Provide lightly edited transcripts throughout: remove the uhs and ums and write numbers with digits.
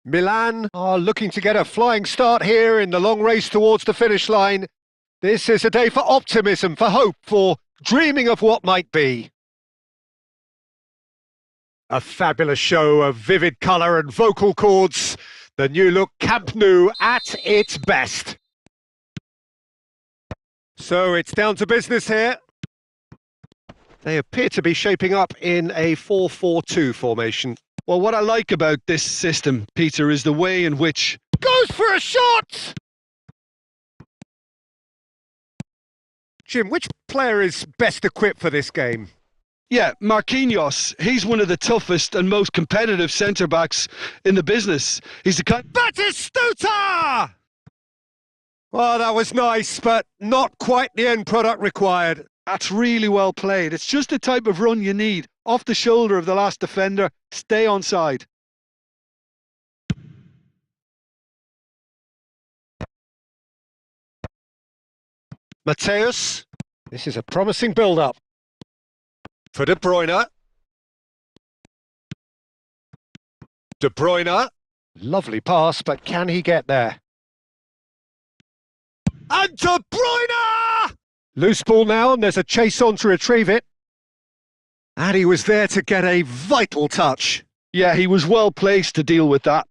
Milan are looking to get a flying start here in the long race towards the finish line. This is a day for optimism, for hope, for dreaming of what might be. A fabulous show of vivid colour and vocal cords. The new look Camp Nou at its best. So it's down to business here. They appear to be shaping up in a 4-4-2 formation. Well, what I like about this system, Peter, is the way in which... Goes for a shot! Jim, which player is best equipped for this game? Yeah, Marquinhos. He's one of the toughest and most competitive centre-backs in the business. He's the kind... Batistuta! Well, that was nice, but not quite the end product required. That's really well played. It's just the type of run you need. Off the shoulder of the last defender, stay onside. Mateus, this is a promising build-up. For De Bruyne. De Bruyne. Lovely pass, but can he get there? And De Bruyne! Loose ball now, and there's a chase on to retrieve it. And he was there to get a vital touch. Yeah, he was well placed to deal with that.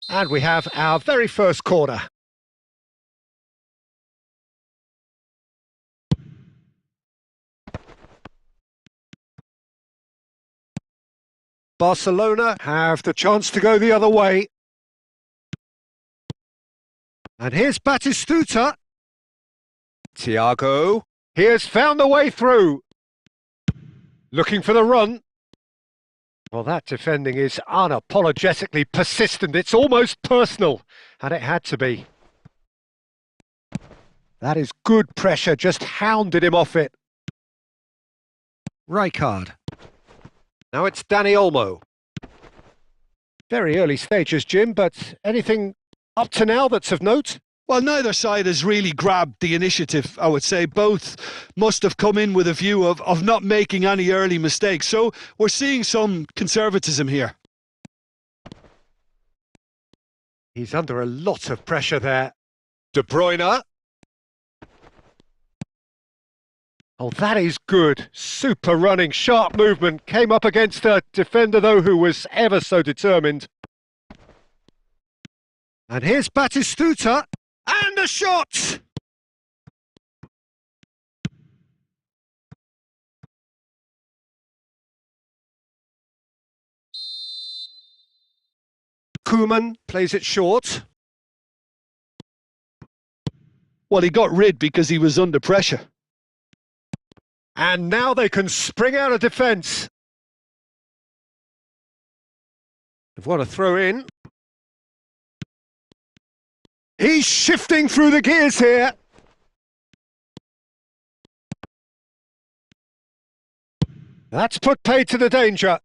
And we have our very first corner. Barcelona have the chance to go the other way. And here's Batistuta. Thiago. He has found the way through. Looking for the run. Well, that defending is unapologetically persistent. It's almost personal. And it had to be. That is good pressure. Just hounded him off it. Rijkaard. Now it's Dani Olmo. Very early stages, Jim, but anything up to now that's of note? Well, neither side has really grabbed the initiative, I would say. Both must have come in with a view of not making any early mistakes. So we're seeing some conservatism here. He's under a lot of pressure there. De Bruyne. Oh, that is good. Super running, sharp movement. Came up against a defender, though, who was ever so determined. And here's Batistuta. And a shot! Koeman plays it short. Well, he got rid because he was under pressure. And now they can spring out of defence. They've got to throw in. He's shifting through the gears here. That's put paid to the danger.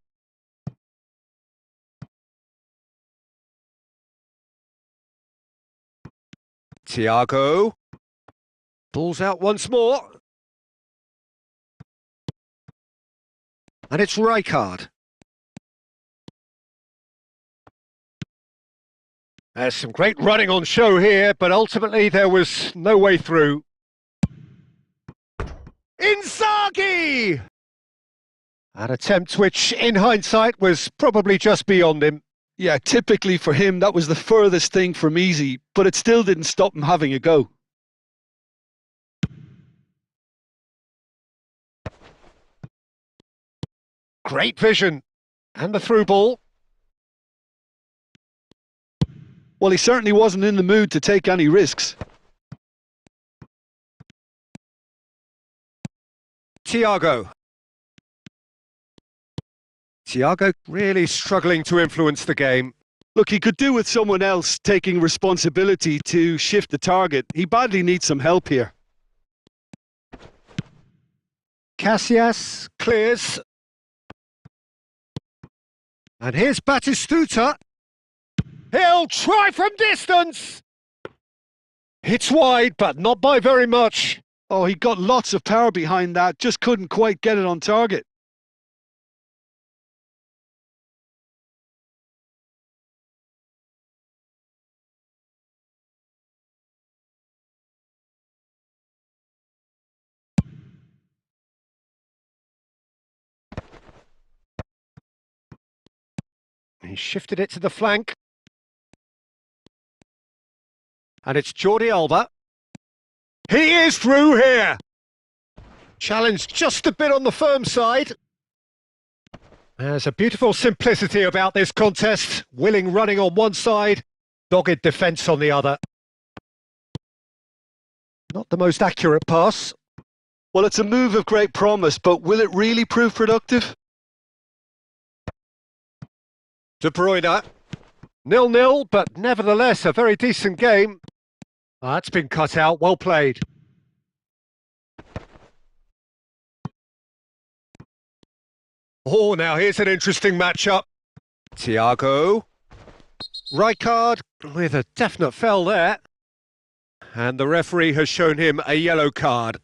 Thiago. Pulls out once more. And it's Rijkaard. There's some great running on show here, but ultimately there was no way through. Inzaghi! An attempt which, in hindsight, was probably just beyond him. Yeah, typically for him, that was the furthest thing from easy, but it still didn't stop him having a go. Great vision. And the through ball. Well, he certainly wasn't in the mood to take any risks. Thiago. Thiago really struggling to influence the game. Look, he could do with someone else taking responsibility to shift the target. He badly needs some help here. Casillas clears. And here's Batistuta. He'll try from distance. Hits wide, but not by very much. Oh, he got lots of power behind that, just couldn't quite get it on target. He shifted it to the flank. And it's Jordi Alba. He is through here! Challenged just a bit on the firm side. There's a beautiful simplicity about this contest. Willing running on one side, dogged defence on the other. Not the most accurate pass. Well, it's a move of great promise, but will it really prove productive? De Bruyne. 0-0, but nevertheless a very decent game. That's been cut out, well played. Oh, now here's an interesting matchup. Thiago. Rijkaard with a definite foul there. And the referee has shown him a yellow card.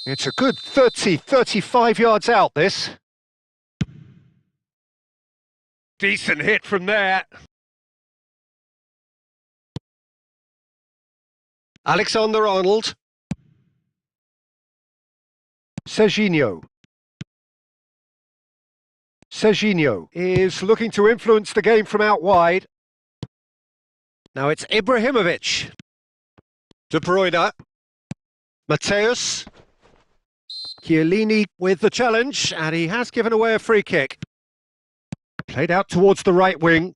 It's a good 35 yards out, this. Decent hit from there. Alexander-Arnold. Serginho. Serginho is looking to influence the game from out wide. Now it's Ibrahimovic. De Bruyne. Mateus. Chiellini with the challenge, and he has given away a free kick. Played out towards the right wing.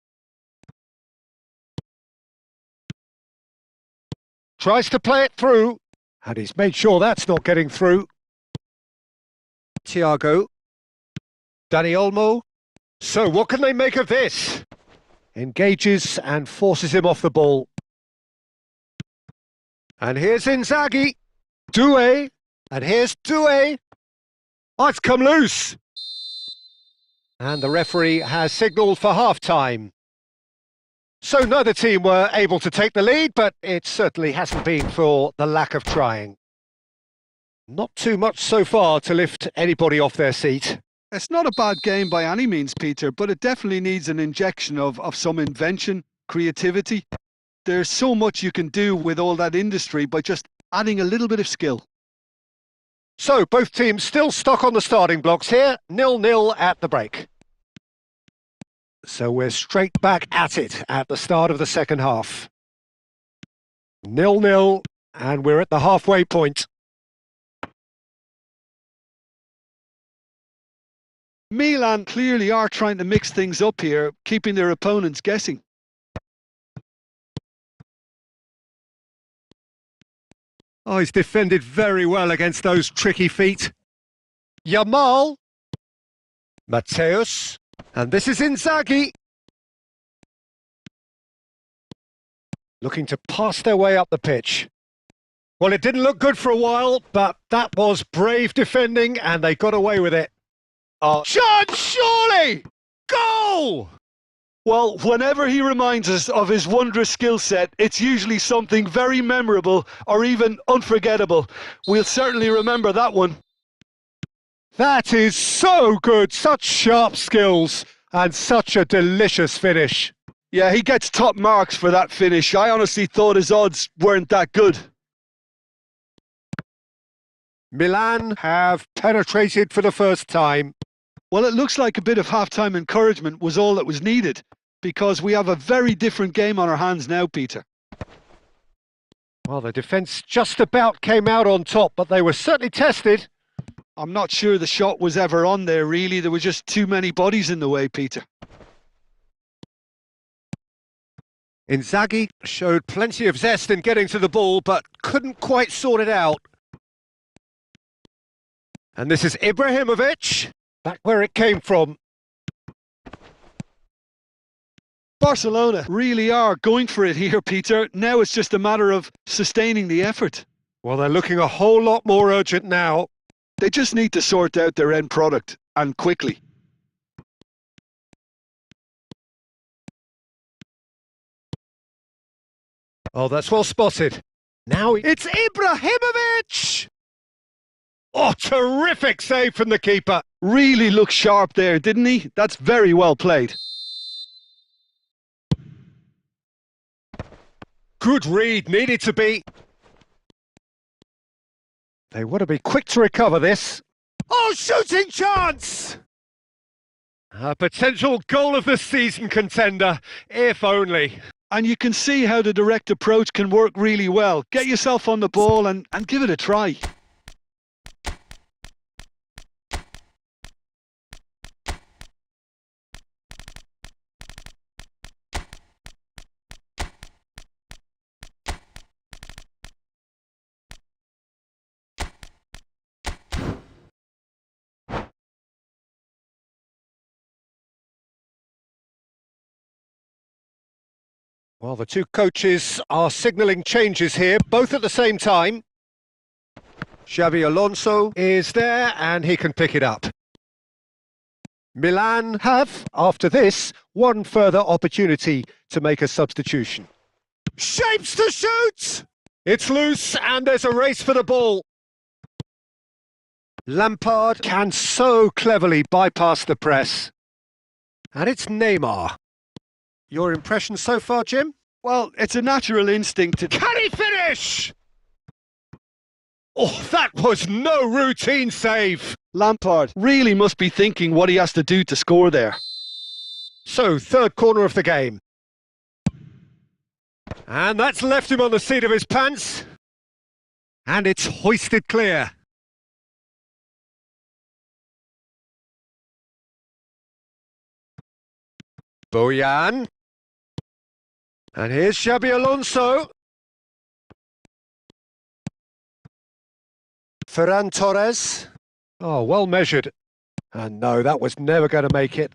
Tries to play it through, and he's made sure that's not getting through. Thiago. Dani Olmo. So what can they make of this? Engages and forces him off the ball. And here's Inzaghi. Doué. And here's Doué. Oh, it's come loose. And the referee has signalled for half-time. So neither team were able to take the lead, but it certainly hasn't been for the lack of trying. Not too much so far to lift anybody off their seat. It's not a bad game by any means, Peter, but it definitely needs an injection of some invention, creativity. There's so much you can do with all that industry by just adding a little bit of skill. So both teams still stuck on the starting blocks here, 0-0 at the break. So we're straight back at it at the start of the second half. 0-0, and we're at the halfway point. Milan clearly are trying to mix things up here, keeping their opponents guessing. Oh, he's defended very well against those tricky feet. Yamal. Mateus. And this is Inzaghi. Looking to pass their way up the pitch. Well, it didn't look good for a while, but that was brave defending, and they got away with it. Oh, chance, surely! Goal! Well, whenever he reminds us of his wondrous skill set, it's usually something very memorable or even unforgettable. We'll certainly remember that one. That is so good, such sharp skills and such a delicious finish. Yeah, he gets top marks for that finish. I honestly thought his odds weren't that good. Milan have penetrated for the first time. Well, it looks like a bit of half-time encouragement was all that was needed, because we have a very different game on our hands now, Peter. Well, the defence just about came out on top, but they were certainly tested. I'm not sure the shot was ever on there, really. There were just too many bodies in the way, Peter. Inzaghi showed plenty of zest in getting to the ball, but couldn't quite sort it out. And this is Ibrahimovic, back where it came from. Barcelona really are going for it here, Peter. Now it's just a matter of sustaining the effort. Well, they're looking a whole lot more urgent now. They just need to sort out their end product, and quickly. Oh, that's well spotted. Now it's Ibrahimovic! Oh, terrific save from the keeper. Really looked sharp there, didn't he? That's very well played. Good read, needed to be. They want to be quick to recover this. Oh, shooting chance! A potential goal of the season contender, if only. And you can see how the direct approach can work really well. Get yourself on the ball and give it a try. Well, the two coaches are signalling changes here, both at the same time. Xabi Alonso is there and he can pick it up. Milan have, after this, one further opportunity to make a substitution. Shapes to shoot! It's loose and there's a race for the ball. Lampard can so cleverly bypass the press. And it's Neymar. Your impression so far, Jim? Well, it's a natural instinct to... Can he finish? Oh, that was no routine save. Lampard really must be thinking what he has to do to score there. So, third corner of the game. And that's left him on the seat of his pants. And it's hoisted clear. Bojan. And here's Xabi Alonso. Ferran Torres. Oh, well measured. And no, that was never going to make it.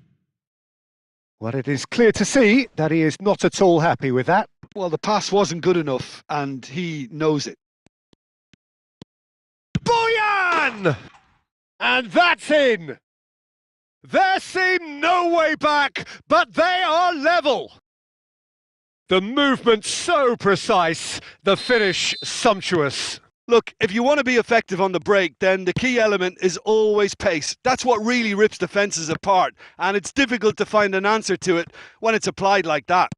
Well, it is clear to see that he is not at all happy with that. Well, the pass wasn't good enough, and he knows it. Bojan! And that's in. There seemed no way back, but they are level. The movement so precise, the finish sumptuous. Look, if you want to be effective on the break, then the key element is always pace. That's what really rips defences apart, and it's difficult to find an answer to it when it's applied like that.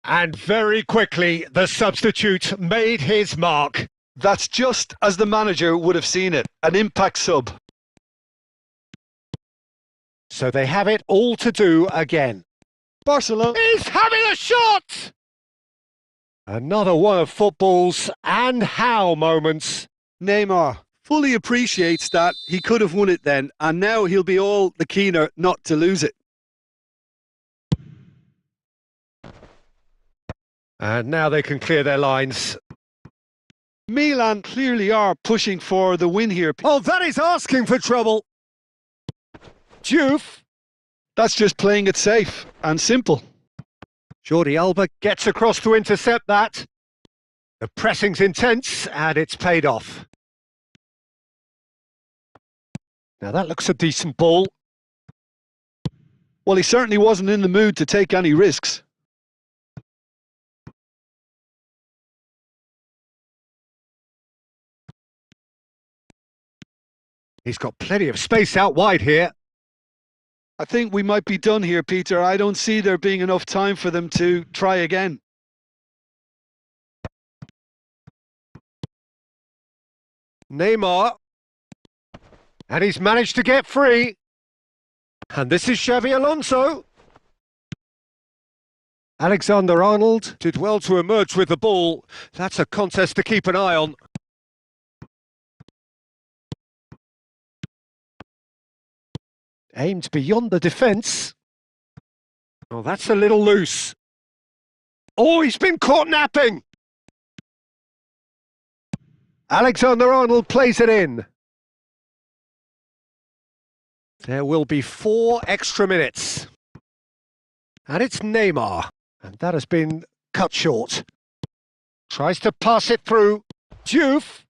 And very quickly, the substitute made his mark. That's just as the manager would have seen it, an impact sub. So they have it all to do again. Barcelona. He's having a shot! Another one of football's and how moments. Neymar fully appreciates that he could have won it then, and now he'll be all the keener not to lose it. And now they can clear their lines. Milan clearly are pushing for the win here. Oh, that is asking for trouble. Juve. That's just playing it safe and simple. Jordi Alba gets across to intercept that. The pressing's intense and it's paid off. Now that looks a decent ball. Well, he certainly wasn't in the mood to take any risks. He's got plenty of space out wide here. I think we might be done here, Peter. I don't see there being enough time for them to try again. Neymar. And he's managed to get free. And this is Xabi Alonso. Alexander-Arnold did well to emerge with the ball. That's a contest to keep an eye on. Aimed beyond the defence. Oh, that's a little loose. Oh, he's been caught napping. Alexander-Arnold plays it in. There will be 4 extra minutes. And it's Neymar. And that has been cut short. Tries to pass it through. Juve.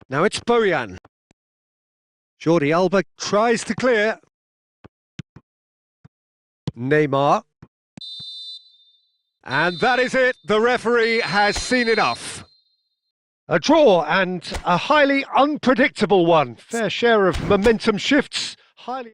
Now it's Bojan. Jordi Alba tries to clear. Neymar. And that is it. The referee has seen enough. A draw and a highly unpredictable one. Fair share of momentum shifts. Highly...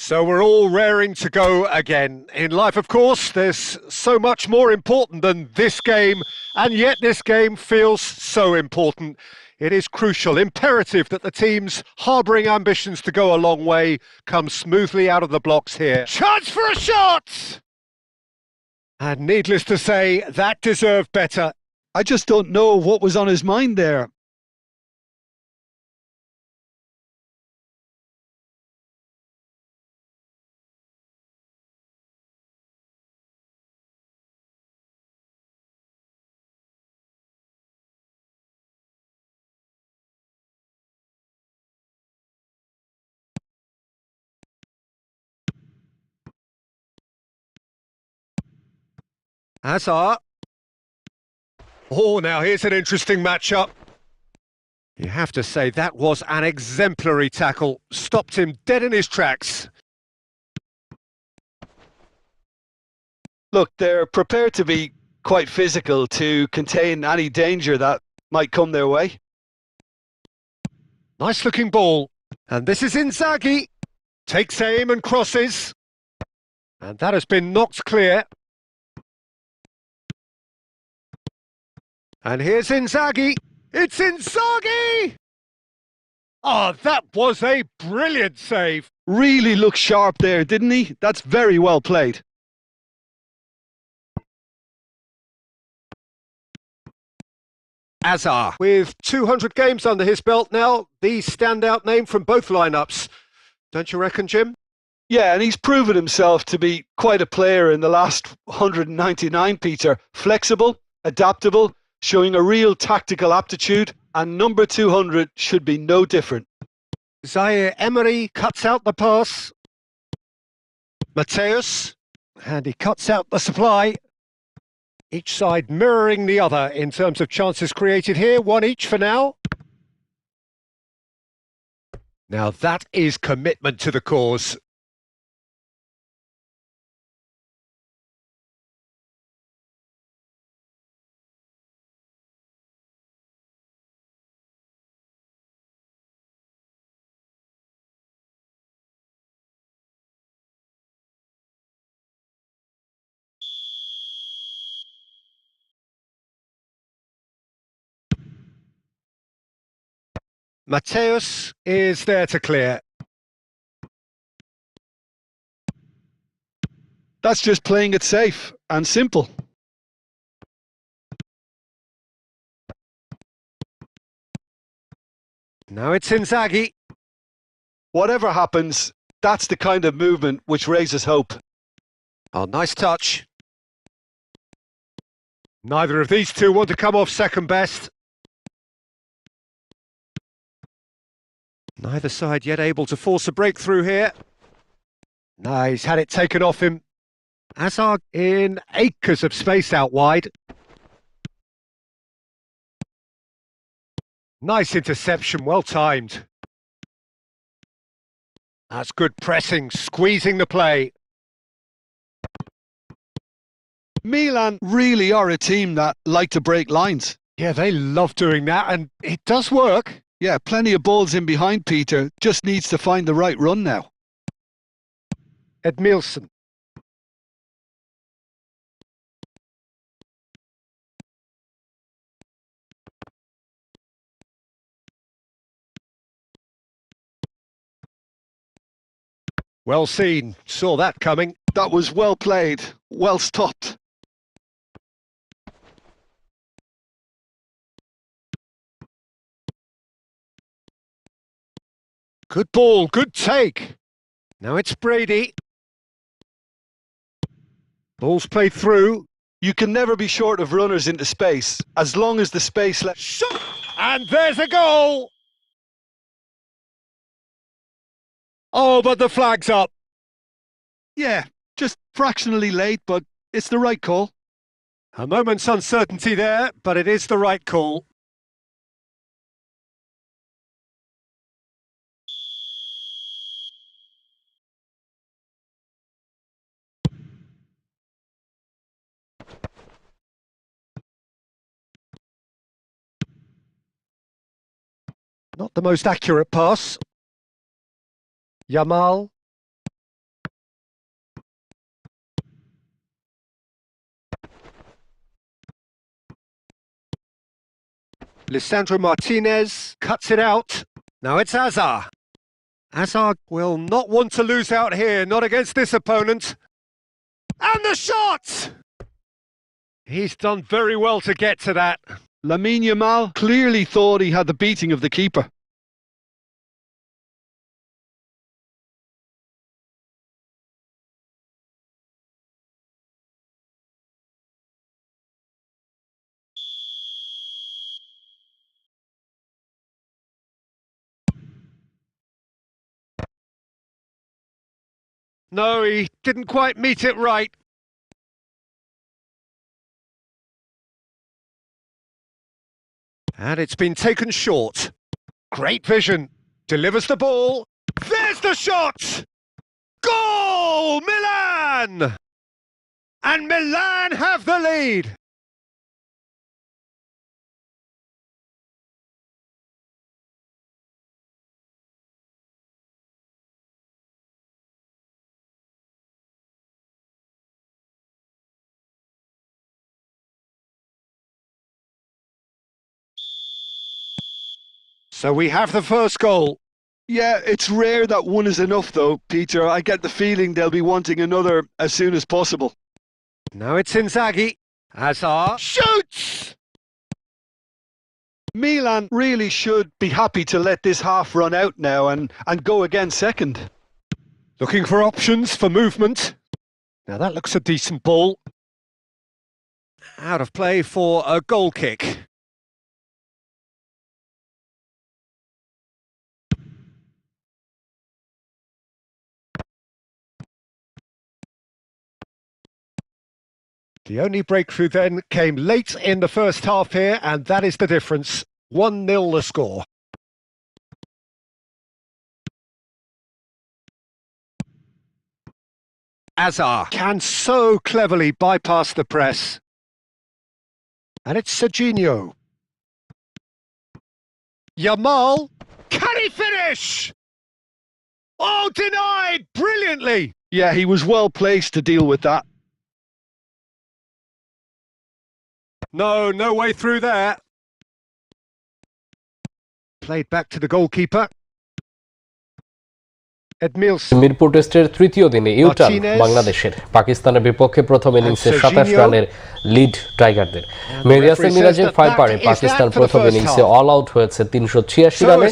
So we're all raring to go again. In life, of course, there's so much more important than this game, and yet this game feels so important. It is crucial, imperative that the teams harbouring ambitions to go a long way come smoothly out of the blocks here. Chance for a shot! And needless to say, that deserved better. I just don't know what was on his mind there. Hazard. Oh, now here's an interesting matchup. You have to say that was an exemplary tackle. Stopped him dead in his tracks. Look, they're prepared to be quite physical to contain any danger that might come their way. Nice looking ball. And this is Inzaghi. Takes aim and crosses. And that has been knocked clear. And here's Inzaghi. It's Inzaghi! Oh, that was a brilliant save. Really looked sharp there, didn't he? That's very well played. Hazard, with 200 games under his belt now, the standout name from both lineups. Don't you reckon, Jim? Yeah, and he's proven himself to be quite a player in the last 199, Peter. Flexible, adaptable, showing a real tactical aptitude, and number 200 should be no different. Zaire Emery cuts out the pass. Mateus, and he cuts out the supply. Each side mirroring the other in terms of chances created here, one each for now. Now that is commitment to the cause. Mateus is there to clear. That's just playing it safe and simple. Now it's Inzaghi. Whatever happens, that's the kind of movement which raises hope. Oh, nice touch. Neither of these two want to come off second best. Neither side yet able to force a breakthrough here. No, he's had it taken off him. Hazard in acres of space out wide. Nice interception, well timed. That's good pressing, squeezing the play. Milan really are a team that like to break lines. Yeah, they love doing that, and it does work. Yeah, plenty of balls in behind, Peter. Just needs to find the right run now. Edmilson. Well seen, saw that coming. That was well played, well stopped. Good ball, good take. Now it's Brady. Ball's played through. You can never be short of runners into space, as long as the space left. Shot! And there's a goal! Oh, but the flag's up. Yeah, just fractionally late, but it's the right call. A moment's uncertainty there, but it is the right call. Not the most accurate pass. Yamal. Lisandro Martinez cuts it out. Now it's Azar. Azar will not want to lose out here, not against this opponent. And the shot! He's done very well to get to that. Lamine Yamal clearly thought he had the beating of the keeper. No, he didn't quite meet it right. And it's been taken short. Great vision. Delivers the ball. There's the shot! Goal! Milan! And Milan have the lead. So we have the first goal. Yeah, it's rare that one is enough though, Peter. I get the feeling they'll be wanting another as soon as possible. Now it's Inzaghi. Azar shoots! Milan really should be happy to let this half run out now and go again second. Looking for options for movement. Now that looks a decent ball. Out of play for a goal kick. The only breakthrough then came late in the first half here, and that is the difference. 1-0 the score. Azar can so cleverly bypass the press. And it's Serginho. Yamal, can he finish? Oh, denied brilliantly. Yeah, he was well placed to deal with that. No way through there. Played back to the goalkeeper. Mirpur টেস্টের তৃতীয় দিনে U turn বাংলাদেশের পাকিস্তানের বিপক্ষে প্রথম ইনিংসে 27 রানের lead টাইগারদের। মেরিয়াসের মিরাজের ফাইপারে পাকিস্তান প্রথম ইনিংসে অল আউট হয়েছে 386 রানে।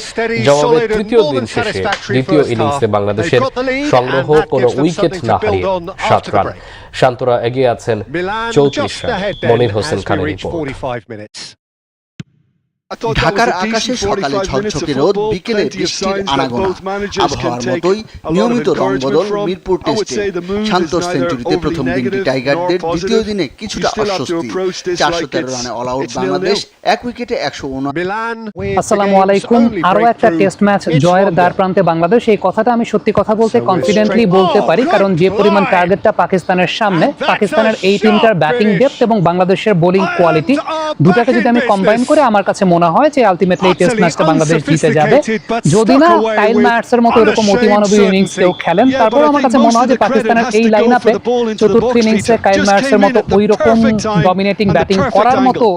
জবাবে তৃতীয় দিন শেষে দ্বিতীয় ইনিংসে বাংলাদেশের সংগ্রহ কোনো উইকেট না হারিয়ে 7 রান। শান্তরা এগিয়ে আছেন 34 রান। মনির হোসেন খানের রিপোর্ট। ঢাকার আকাশে সকালে ঝকঝকে রোদ, বিকেলে বৃষ্টির আনাগোনা। আবহাওয়ার মতোই নিয়মিত রংবদল মিরপুর টেস্টে। শান্তর সেঞ্চুরিতে প্রথম দিনটি টাইগারদের, দ্বিতীয় দিনে কিছুটা অস্বস্তি। 413 রানে অল আউট বাংলাদেশ, 1 উইকেটে 159। আসসালামু আলাইকুম। আরও একটা টেস্ট ম্যাচ জয়ের দ্বার প্রান্তে বাংলাদেশ, এই কথাটা আমি সত্যি কথা বলতে কনফিডেন্টলি বলতে পারি, কারণ যে পরিমাণ টার্গেটটা পাকিস্তানের সামনে, পাকিস্তানের এই টিমটার ব্যাটিং ডেপথ এবং বাংলাদেশের বোলিং কোয়ালিটি দুটাকে যদি আমি কম্বাইন করে আমার কাছে মনে হয় যে আলটিমেটলি এই টেস্ট ম্যাচটা বাংলাদেশ জিতে যাবে। যদি না কাইল মায়ার্সের মতো এরকম অতিমানবীয় ইনিংস কেউ খেলেন, তারপর আমার কাছে মনে হয় যে পাকিস্তানের এই লাইন আপে চতুর্থ ইনিংসে কাইল মায়ার্সের মতো ওই রকম ডমিনেটিং ব্যাটিং করার মতো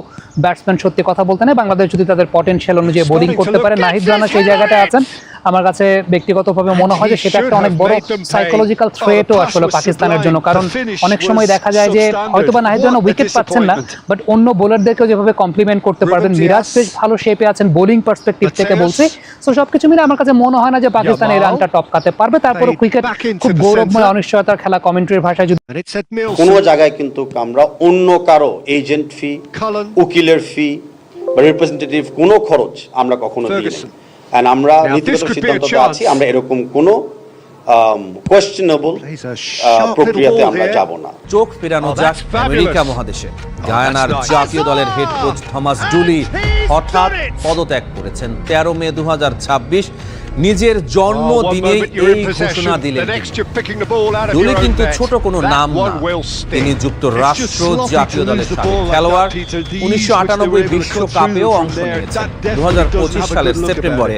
ব্যাটসম্যান সত্যি কথা বলতে নেই। বাংলাদেশ যদি তাদের পটেনশিয়াল অনুযায়ী বোলিং করতে পারে, নাহিদ রানা সেই জায়গাটায় আছেন, আমার কাছে ব্যক্তিগতভাবে মনে হয় যে সেটা একটা অনেক বড় সাইকোলজিক্যাল থ্রেটও আসলে পাকিস্তানের জন্য। কারণ অনেক সময় দেখা যায় যে হয়তোবা নাহিদ রানা উইকেট পাচ্ছেন না, বাট অন্য বোলারদেরকেও যেভাবে কমপ্লিমেন্ট করতে পারবেন। মিরাজ বেশ ভালো শেপে আছেন বোলিং পার্সপেক্টিভ থেকে বলছি। সো সবকিছু মিলে আমার কাছে মনে হয় না যে পাকিস্তান এই রানটা টপকাতে পারবে। তারপরে ক্রিকেট খুব গৌরবময় অনিশ্চয়তার খেলা, কমেন্ট্রির ভাষায় যদি কোনো জায়গায় কিন্তু আমরা অন্য কারো এজেন্ট ফি, উকিলের ফি বা রিপ্রেজেন্টেটিভ কোনো খরচ আমরা কখনো দিই না। এন্ড আমরা নীতিগত সিদ্ধান্ততে আছি, আমরা এরকম কোনো কোয়েশ্চেনেবল প্রক্রিয়াতে আমরা যাব না। চোখ ফেরানো যাক আমেরিকা মহাদেশে। গায়ানার জাতীয় দলের হেড কোচ থমাস ডুলি হঠাৎ পদত্যাগ করেছেন 13 মে 2026। নিজের জন্মদিনেই এই ঘোষণা দিলেন। ডুলি কিন্তু ছোট কোনো নাম না, তিনি যুক্তরাষ্ট্র জাতীয় দলের খেলোয়াড়। 1998 বিশ্বকাপেও অংশ নিয়েছেন। 2025 সালের সেপ্টেম্বরে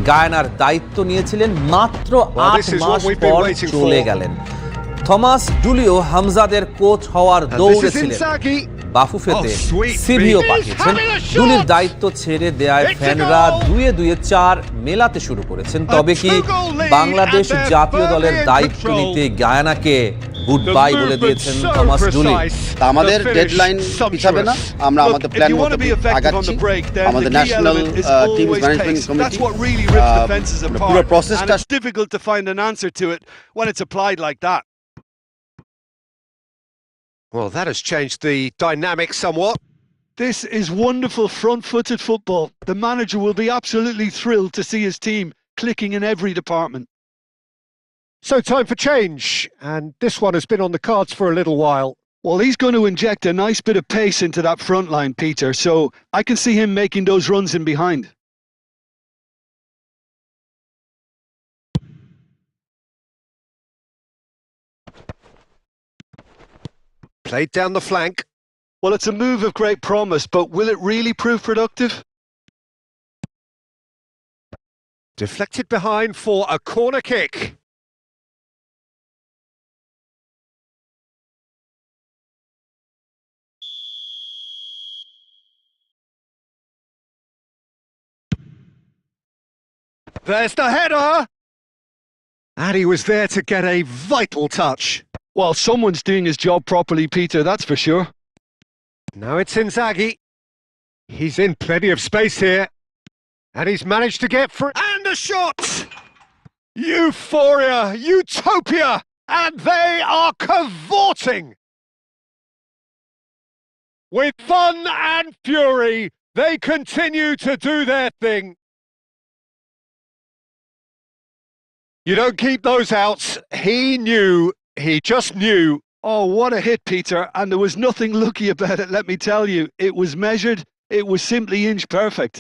গায়ানার দায়িত্ব নিয়েছিলেন, মাত্র 8 মাস পর চলে গেলেন। থমাস ডুলিও হামজাদের কোচ হওয়ার দৌড়ে ছিলেন। বাফুফেতে সিভিও পাঠিয়েছেন। ডুলির দায়িত্ব ছেড়ে দেয়ায় ফ্যানরা 2-4 মেলাতে শুরু করেছেন। তবে কি বাংলাদেশ জাতীয় দলের দায়িত্ব নিতে গায়ানাকে গুড বাই বলে দিয়েছেন থমাস ডুলি? আমাদের ডেডলাইন পিছাবে না, আমরা আমাদের প্ল্যান মতো আগাচ্ছি। আমাদের ন্যাশনাল টিম ম্যানেজমেন্ট কমিটি পুরো প্রসেসটা difficult to find an answer to it when it's applied like that. Well, that has changed the dynamic somewhat. This is wonderful front-footed football. The manager will be absolutely thrilled to see his team clicking in every department. So time for change, and this one has been on the cards for a little while. Well, he's going to inject a nice bit of pace into that front line, Peter, so I can see him making those runs in behind. Played down the flank. Well, it's a move of great promise, but will it really prove productive? Deflected behind for a corner kick. There's the header! And he was there to get a vital touch. Well, someone's doing his job properly, Peter, that's for sure. Now it's Inzaghi. He's in plenty of space here. And he's managed to get through. And the shot! Euphoria! Utopia! And they are cavorting! With fun and fury, they continue to do their thing. You don't keep those outs. He knew. He just knew. Oh, what a hit, Peter. And there was nothing lucky about it, let me tell you. It was measured. It was simply inch perfect.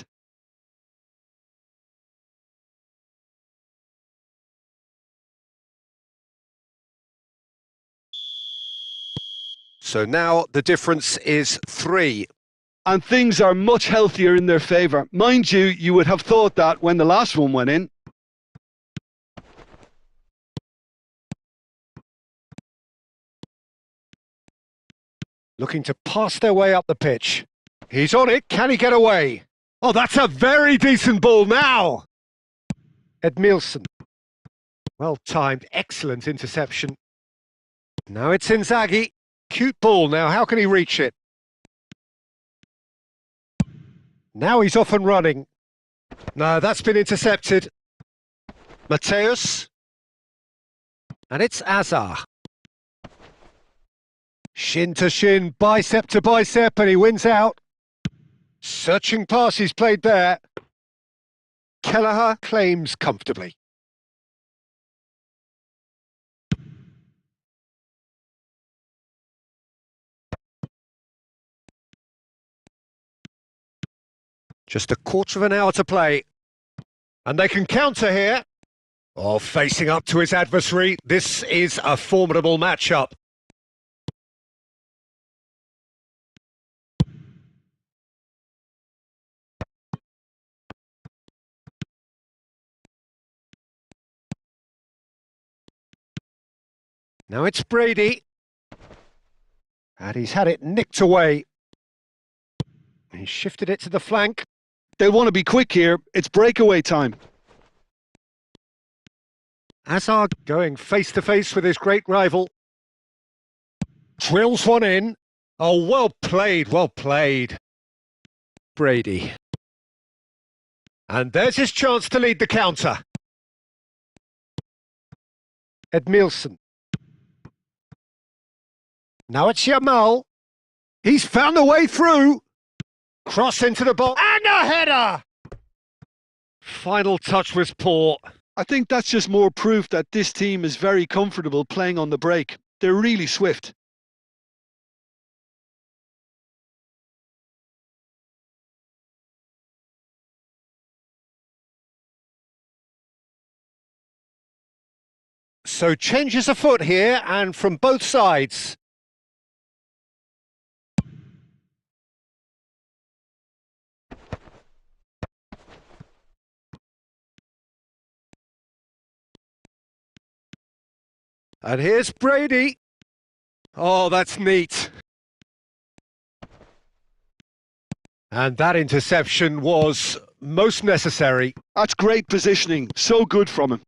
So now the difference is 3. And things are much healthier in their favour. Mind you, you would have thought that when the last one went in. Looking to pass their way up the pitch. He's on it. Can he get away? Oh, that's a very decent ball now. Edmilson. Well timed. Excellent interception. Now it's Inzaghi. Cute ball now. How can he reach it? Now he's off and running. No, that's been intercepted. Mateus. And it's Azar. Shin to shin, bicep to bicep, and he wins out. Searching pass he's played there. Kelleher claims comfortably. Just a quarter of an hour to play. And they can counter here. Oh, facing up to his adversary. This is a formidable matchup. Now it's Brady. And he's had it nicked away. He shifted it to the flank. They'll want to be quick here. It's breakaway time. Azar going face-to-face with his great rival. Drills one in. Oh, well played, well played. Brady. And there's his chance to lead the counter. Edmilson. Now it's Yamal. He's found a way through. Cross into the ball. And a header! Final touch was poor. I think that's just more proof that this team is very comfortable playing on the break. They're really swift. So changes afoot here, and from both sides. And here's Brady. Oh, that's neat. And that interception was most necessary. That's great positioning. So good from him.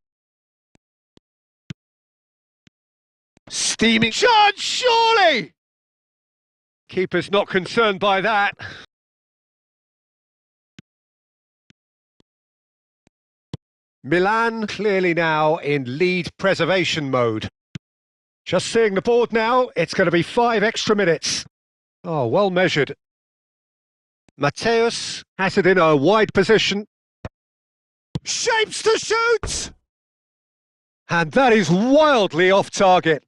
Steaming shot, surely! Keeper's not concerned by that. Milan clearly now in lead preservation mode. Just seeing the board now, it's going to be 5 extra minutes. Oh, well measured. Mateus has it in a wide position. Shapes to shoot! And that is wildly off target.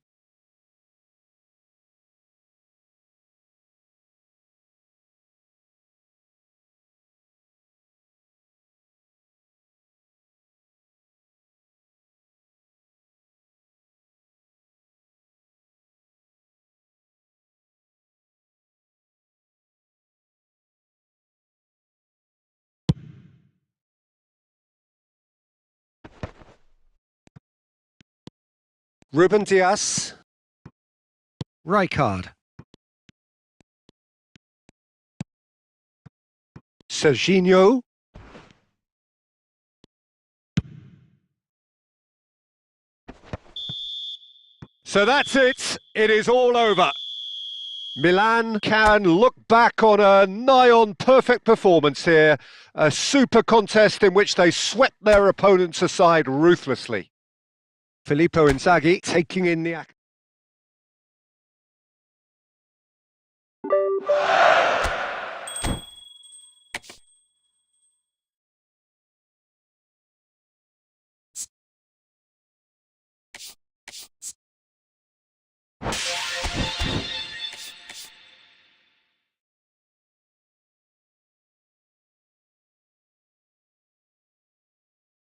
Ruben Dias. Rijkaard. Serginho. So that's it. It is all over. Milan can look back on a nigh-on perfect performance here. A super contest in which they swept their opponents aside ruthlessly. Filippo Inzaghi taking in the act.